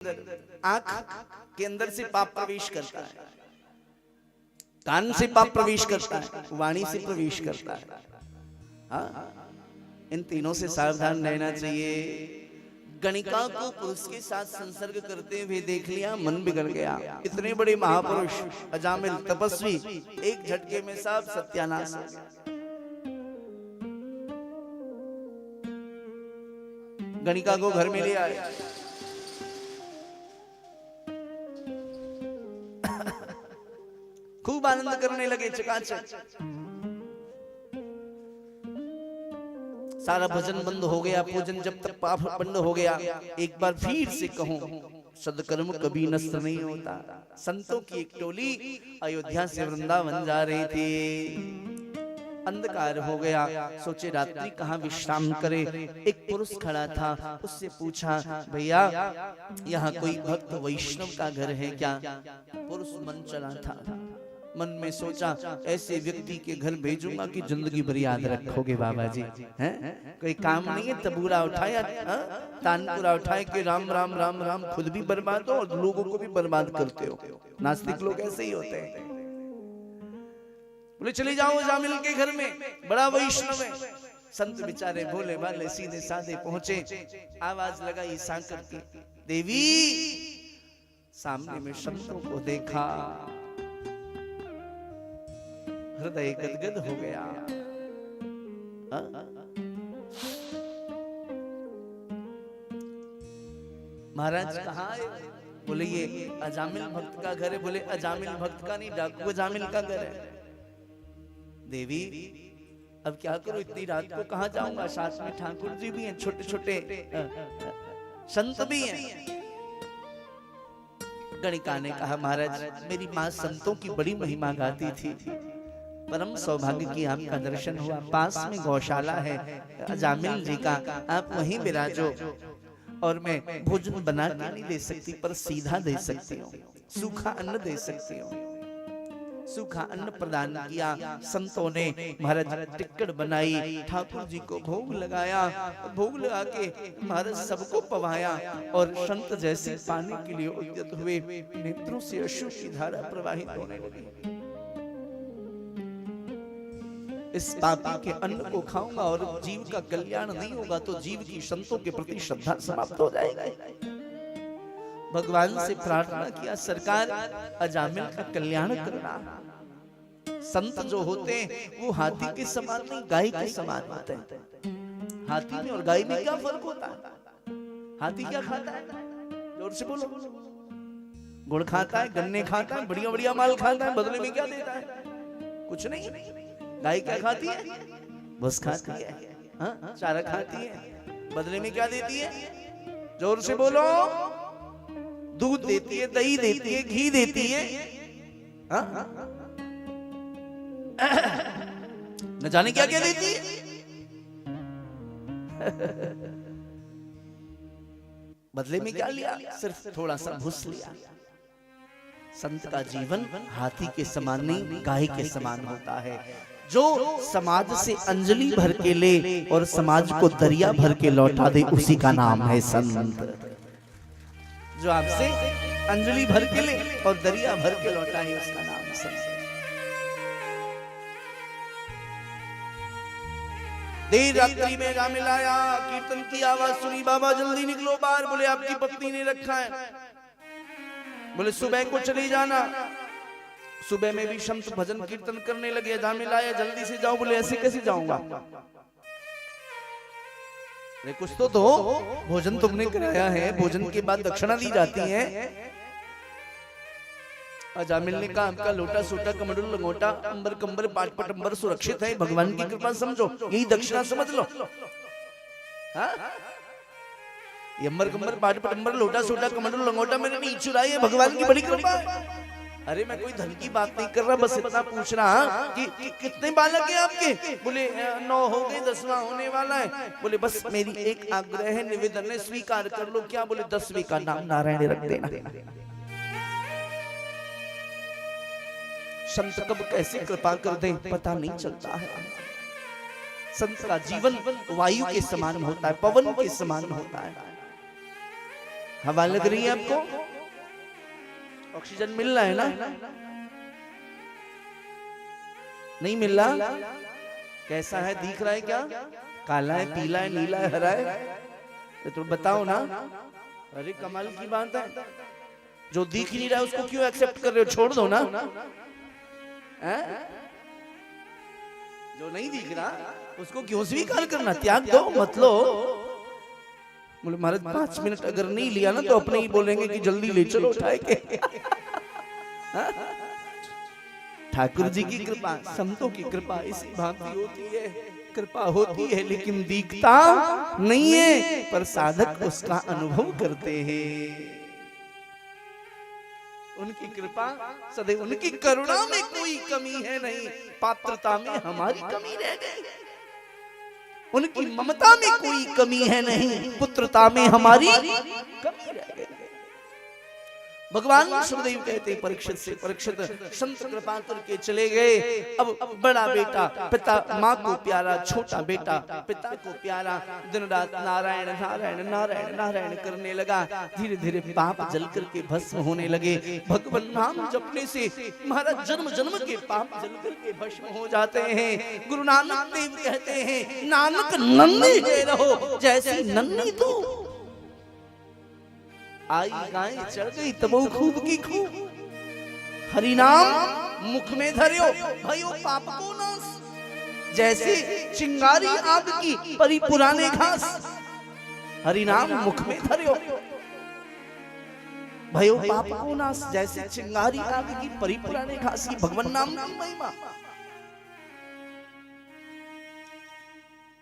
आंख के अंदर से पाप प्रवेश करता है, कान से पाप प्रवेश करता है, वाणी से प्रवेश करता है। हाँ, इन तीनों से सावधान रहना चाहिए। गणिका को पुरुष के साथ संसर्ग करते हुए देख लिया, मन बिगड़ गया। इतने बड़े महापुरुष अजामिल तपस्वी, एक झटके में सब सत्यानाश हो गया। गणिका को घर में ले आए। खूब आनंद करने लगे, चकाचक। सारा भजन बंद हो गया, पूजन जब तक पाप बंद हो गया। एक बार फिर से कहूं, सदकर्म कभी नष्ट नहीं होता। संतों की एक टोली अयोध्या से वृंदावन जा रही थी। अंधकार हो गया, सोचे रात्रि कहाँ विश्राम करे। एक पुरुष खड़ा था, उससे पूछा, भैया यहाँ कोई भक्त वैष्णव का घर है क्या? पुरुष मन चला था, मन में सोचा ऐसे व्यक्ति के घर भेजूंगा कि जिंदगी भर याद रखोगे बाबा जी। हैं? कोई काम नहीं है, तबूरा उठाया, तानपुरा उठाए कि राम राम राम राम, खुद भी बर्बाद हो और लोगों को भी बर्बाद करते हो। नास्तिक लोग ऐसे ही होते हैं। बोले चले जाओ जामिल के घर में, बड़ा वैष्णव है। संत बेचारे भोले भाले सीधे साधे पहुंचे। आवाज लगाई सांकर की, देवी। सामने में संतों को देखा, हृदय गदगद हो गया। महाराज कहाँ है? बोले ये अजामिल भक्त का घर है। बोले अजामिल भक्त का नहीं, डाकू अजामिल का घर है। देवी अब क्या करूं, इतनी रात को कहाँ जाऊंगा? साथ में ठाकुर जी भी हैं, छोटे छोटे संत भी हैं। गणिका ने कहा, महाराज मेरी माँ संतों की बड़ी महिमा गाती थी, परम सौभाग्य की आपका दर्शन हुआ। पास में गौशाला है अजामिल जी का, आप वहीं विराजो। और मैं भोजन बना के नहीं दे सकती, पर सीधा दे सकती हूँ, सूखा अन्न दे सकती हूँ। सूखा अन्न प्रदान किया। संतों ने महाराज टिक्कड़ बनाई, ठाकुर जी को भोग लगाया। भोग लगा के महाराज सबको पवाया। और संत जैसे पानी के लिए उद्यत हुए, नेत्रों से अश्रु की धारा प्रवाहित होने लगी। इस पापी के अन्न को खाऊंगा और जीव का कल्याण नहीं होगा तो जीव की संतों के प्रति श्रद्धा समाप्त हो जाएगी। भगवान से प्रार्थना किया, सरकार अजामिल का कल्याण करना। संत जो होते हैं वो हाथी के समान नहीं, गाय के समान होते हैं। हाथी में और गाय में क्या फर्क होता है? हाथी क्या खाता है? जोर से बोलो। गुड़ खाता है, गन्ने खाता है, बढ़िया बढ़िया माल खाता है, बदले में क्या देता है? कुछ नहीं। गाय क्या खाती है? बस खाती है, हाँ, चारा खाती है, बदले में क्या देती है? जोर से बोलो। दूध देती है, दही देती है, घी देती है, हाँ? न जाने क्या क्या देती है। बदले में क्या लिया? सिर्फ थोड़ा सा भूस लिया। संत का जीवन हाथी के समान नहीं, गाय के समान होता है। जो समाज से अंजलि भर के ले और समाज को दरिया भर के लौटा दे, उसी का नाम है संत। जो आपसे अंजलि भर के ले और दरिया भर के लौटा है, उसका नाम है संत। देर रात्रि में जामिल आया, कीर्तन की आवाज सुनी, बाबा जल्दी निकलो बाहर। बोले आपकी पत्नी ने रखा है। बोले सुबह को चले जाना। सुबह में भी संत भजन कीर्तन करने लगे। जामिल आया, जल्दी से जाओ। बोले ऐसे कैसे जाऊंगा? अरे कुछ तो दो, भोजन तुमने कराया है, भोजन के बाद दक्षिणा दी जाती है। अजामिल ने कहा, आपका लोटा सोटा कमंडल लंगोटा अंबर कंबर पाट पटंबर सुरक्षित है, भगवान की कृपा समझो, यही दक्षिणा समझ लो। हाँ? ये अंबर कंबर पाट पटंबर लोटा सोटा कमंडल लंगोटा मैंने नहीं चुराई है, भगवान की बड़ी कृपा। अरे मैं कोई धन की बात नहीं कर रहा, बस इतना पूछ रहा कि कितने बालक हैं आपके? बोले 9 हो गए, 10वां होने वाला है। बोले बस मेरी एक आग्रह है, निवेदन है, स्वीकार कर लो। क्या? बोले 10वें का नाम नारायण रख देना। संत कब कैसे कृपा कर दे पता नहीं चलता है। संत का जीवन वायु के समान होता है, पवन के समान होता है। हवा लग रही है आपको? ऑक्सीजन मिल रहा है ना? नहीं मिल रहा? कैसा है, दिख रहा है क्या? काला है, पीला है, नीला है, हरा है? तो बताओ ना। अरे कमाल की बात है, जो दिख नहीं रहा है उसको क्यों एक्सेप्ट कर रहे हो? छोड़ दो ना। जो नहीं दिख रहा उसको क्यों स्वीकार करना? त्याग दो, मत लो। बोले महाराज 5 मिनट अगर नहीं लिया ना तो अपने ही बोलेंगे कि जल्दी ले चलो उठाए के। ठाकुर जी की कृपा, संतों की कृपा इसी भांति होती है। कृपा होती है लेकिन दिखता नहीं है, पर साधक उसका अनुभव करते हैं। उनकी कृपा सदैव, उनकी करुणा में कोई कमी है नहीं, पात्रता में हमारी कमी रह गई। उनकी ममता में कोई कमी है नहीं, पुत्रता में हमारी कमी रह गई। भगवान सुखदेव कहते परीक्षित से, परीक्षित संत कृपा करके चले गए। अब बड़ा बेटा पिता माँ को प्यारा, छोटा बेटा पिता को प्यारा, दिन रात नारायण नारायण नारायण नारायण करने लगा। धीरे धीरे पाप जल करके भस्म होने लगे। भगवान नाम जपने से महाराज जन्म जन्म के पाप जल करके भस्म हो जाते हैं। गुरु नानक देव कहते हैं, नानक नन्ही है रहो जैसी नन्ही तू। आई गाय चढ़ गई तबो खूब की खूब, हरि नाम मुख में धरियो भयो पाप को नाश। जैसे चिंगारी आग की परी पुराने घास, हरि नाम मुख में धरियो भयो पाप को नाश। जैसे चिंगारी आग की परी पुराने घास की भगवान नाम की महिमा।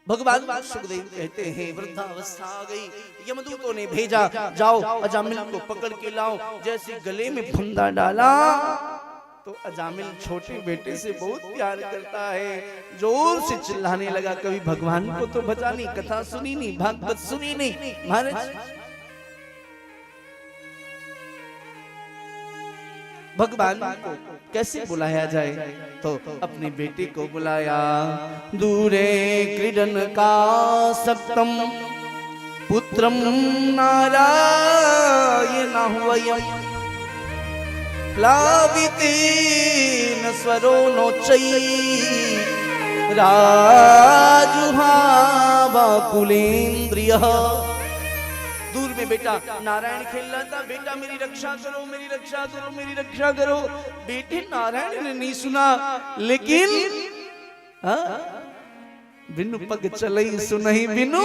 भगवान सुखदेव कहते हैं, वृद्धावस्था आ गई, यमदूतों ने भेजा, जाओ अजामिल को पकड़ के लाओ। जैसे गले में फंदा डाला तो अजामिल छोटे बेटे से बहुत प्यार करता है, जोर से चिल्लाने लगा। कभी भगवान को तो बचा नहीं, कथा सुनी नहीं, भागवत सुनी नहीं। महाराज भगवान को कैसे बुलाया जाए? तो अपने बेटे को बुलाया। दूरे क्रीडन का सक्तम पुत्रम नारायणं प्लावितेन स्वरो नोच्चै राजुहावाकुलेन्द्रियः। दूर में बेटा नारायण खेल रहा था, बेटा मेरी रक्षा करो, मेरी रक्षा करो, मेरी रक्षा करो। बेटे नारायण ने नहीं सुना, लेकिन बिनु पग चलई सुनहि बिनु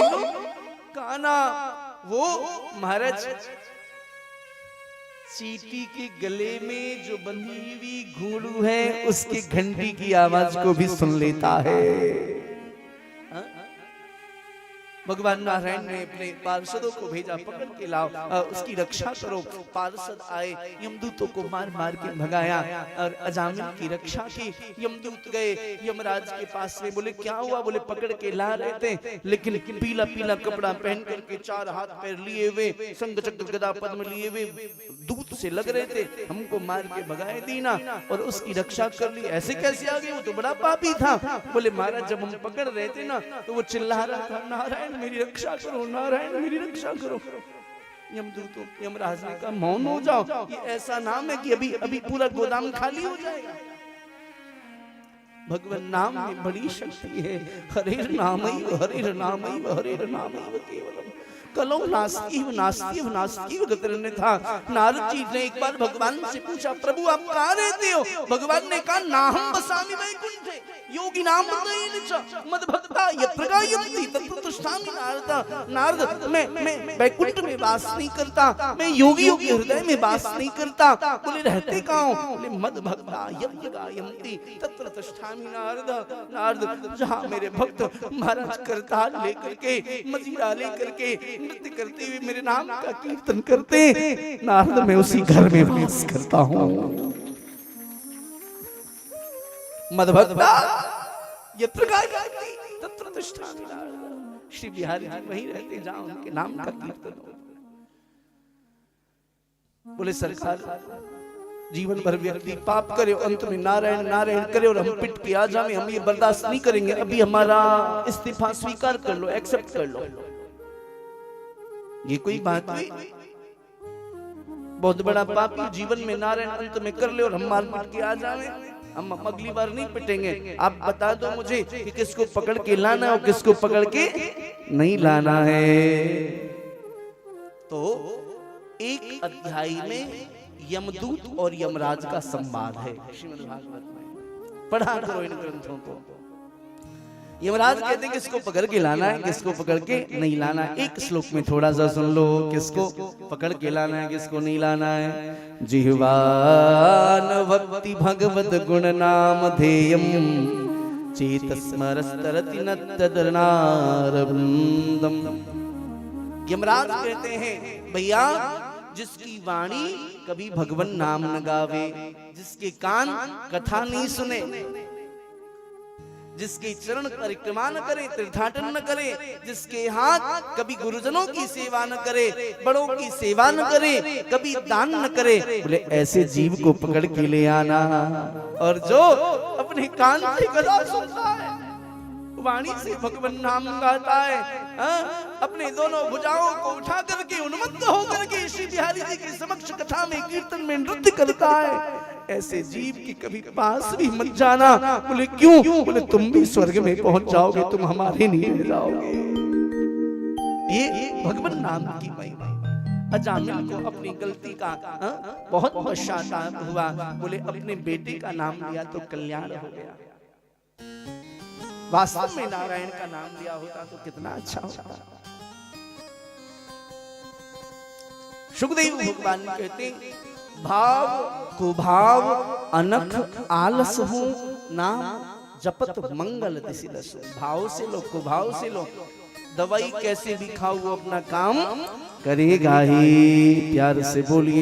काना। वो महाराज चींटी के गले में जो बंधी हुई घुंघरू है उसकी घंटी की आवाज को भी सुन लेता है। भगवान नारायण ने अपने पार्षदों को भेजा, पकड़ के लाओ, उसकी रक्षा करो। पार्षद आए, यमदूतों को मार मार के भगाया और अजामिल की रक्षा की। यमदूत गए यमराज के पास में, बोले क्या हुआ? बोले पकड़ के ला रहे थे, लेकिन पीला पीला कपड़ा पहन करके, 4 हाथ पैर लिए हुए, संग चक्र गदा पद्म लिए हुए, दूत से लग रहे थे। हमको मार के भगाए दीना और उसकी रक्षा कर ली। ऐसे कैसे आ गए? वो तो बड़ा पापी था। बोले महाराज जब हम पकड़ रहे थे ना तो वो चिल्ला रहा था, नारायण मेरी रक्षा करो, नारायण मेरी रक्षा करो। यमदूतों यमराज ने कहा मौन हो जाओ, ये ऐसा नाम है कि अभी अभी पूरा गोदाम खाली हो जाएगा। भगवान नाम में बड़ी शक्ति है। हरे नामैव हरे नामैव हरे नामैव केवलम कलौ नास्तिव नास्तिव नास्तिव गतिरन्यथा। नारद जी ने एक बार भगवान से पूछा, प्रभु आप कहाँ रहते हो? भगवान ने कहा नाहं वसामि वैकुंठे योगी नाम मद भक्ता यत्र गायन्ति तत्र तिष्ठामि नारद। नारद मैं वैकुंठ में वास नहीं करता, मैं योगियों के हृदय में वास नहीं करता। बोले रहते कहाँ हो? बोले मद भक्ता यत्र गायन्ति तत्र तिष्ठामि नारद। नारद जहाँ मेरे भक्त महाराज करताल लेकर के, मजीरा लेकर के, नृत्य करते हुए मेरे नाम का कीर्तन करते, नारद मैं उसी घर में वास करता हूँ। मदभक्ता यत्र गायन्ति तत्र तिष्ठामि नारद। श्री बिहारी जी वहीं रहते जहाँ उनके नाम का कीर्तन हो। बोले सरकार जीवन भर व्यक्ति पाप करे, अंत में नारायण नारायण करे और हम पिट के आ जाए, हम ये बर्दाश्त नहीं करेंगे। अभी हमारा इस्तीफा स्वीकार कर लो, एक्सेप्ट कर लो। ये कोई बात हुई? बहुत बड़ा पापी जीवन में नारायण अंत में कर ले और हम मार पीट के आ जाए, हम अगली बार नहीं पिटेंगे। आप बता दो मुझे कि किसको पकड़ के लाना है और किसको पकड़ के नहीं लाना है। तो एक अध्याय में यमदूत और यमराज का संवाद है श्रीमद् भागवत में, पढ़ा करो इन ग्रंथों को। यमराज कहते हैं किसको पकड़ के लाना है, किसको पकड़ के नहीं लाना है। एक श्लोक में थोड़ा सा सुन लो, किसको पकड़ के लाना है, किसको नहीं लाना है। जिह्वान भक्ति भगवत गुण नाम धेयम चेतस्मरस्तरति न तदनारविंदम। यमराज कहते हैं भैया जिसकी वाणी कभी भगवान नाम न गावे, जिसके कान कथा नहीं सुने, जिसके चरण परिक्रमा न करे, तीर्थाटन न करे, जिसके हाथ कभी गुरुजनों की सेवा न करे, बड़ों की सेवा न करे, कभी दान न करे, बोले ऐसे जीव को पकड़ के ले आना। और जो अपने कान से कथा सुनता है, वाणी से भगवान नाम गाता है, अपने दोनों भुजाओं को उठा करके उन्मत्त होकर के श्री बिहारी जी के समक्ष कथा में कीर्तन में नृत्य करता है, ऐसे जीव की कभी पास भी मत जाना। बोले क्यों? बोले तुम भी स्वर्ग में पहुंच जाओगे, तुम हमारे नहीं रह जाओगे। ये भगवान नाम की महिमा। अजामिल को अपनी गलती का बहुत पश्चाताप हुआ, बोले अपने बेटे का नाम लिया तो कल्याण हो गया, वास्तव में नारायण का नाम लिया होता तो कितना अच्छा होता। सुखदेव भगवान कहते भाव को भाव अनख आलस हूं नाम जपत मंगल दिसि दसु। भाव से लो, को भाव से लो, दवाई कैसे भी खाओ वो अपना काम करेगा ही। प्यार से बोलिए